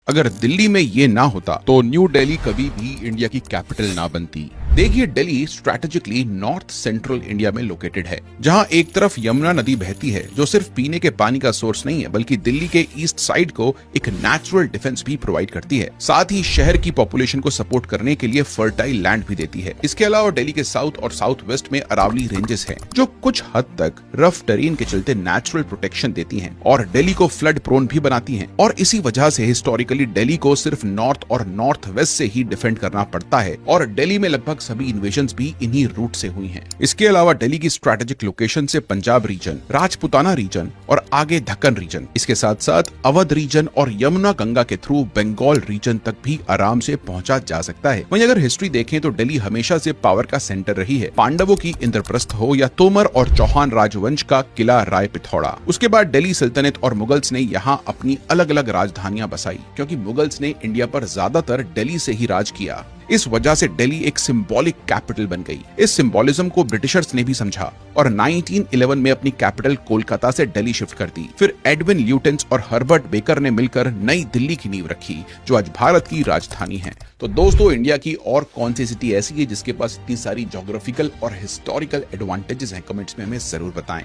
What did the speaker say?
अगर दिल्ली में ये ना होता तो न्यू दिल्ली कभी भी इंडिया की कैपिटल ना बनती। देखिए, Delhi strategically north central India में लोकेटेड है, जहां एक तरफ यमुना नदी बहती है जो सिर्फ पीने के पानी का सोर्स नहीं है बल्कि दिल्ली के ईस्ट साइड को एक नेचुरल डिफेंस भी प्रोवाइड करती है। साथ ही शहर की पॉपुलेशन को सपोर्ट करने के लिए फर्टाइल लैंड भी देती है। इसके अलावा दिल्ली के साउथ और साउथ वेस्ट में अरावली रेंजेस हैं, जो कुछ हद तक रफ टेरेन के चलते नेचुरल प्रोटेक्शन देती हैं और दिल्ली को फ्लड प्रोन भी बनाती हैं। और इसी वजह से हिस्टोरिकली दिल्ली को सिर्फ नॉर्थ और नॉर्थ वेस्ट से ही डिफेंड करना पड़ता है और दिल्ली में लगभग सभी इन्वेजन्स भी इन्हीं रूट से हुई हैं। इसके अलावा दिल्ली की स्ट्रैटेजिक लोकेशन से पंजाब रीजन, राजपुताना रीजन और आगे दक्कन रीजन, इसके साथ साथ अवध रीजन और यमुना गंगा के थ्रू बंगाल रीजन तक भी आराम से पहुंचा जा सकता है। वहीं अगर हिस्ट्री देखें तो दिल्ली हमेशा से पावर का सेंटर रही है। पांडवों की इंद्रप्रस्थ हो या तोमर और चौहान राजवंश का किला राय पिथौरा, उसके बाद दिल्ली सल्तनत और मुगल्स ने यहाँ अपनी अलग अलग राजधानियां बसाई, क्योंकि मुगल्स ने इंडिया पर ज्यादातर दिल्ली से ही राज किया। इस वजह से दिल्ली एक सिंबॉलिक कैपिटल बन गई। इस सिंबोलिज्म को ब्रिटिशर्स ने भी समझा और 1911 में अपनी कैपिटल कोलकाता से दिल्ली शिफ्ट कर दी। फिर एडविन ल्यूटेंस और हर्बर्ट बेकर ने मिलकर नई दिल्ली की नींव रखी, जो आज भारत की राजधानी है। तो दोस्तों, इंडिया की और कौन सी सिटी ऐसी है जिसके पास इतनी सारी ज्योग्राफिकल और हिस्टोरिकल एडवांटेजेस हैं? कमेंट्स में हमें जरूर बताएं।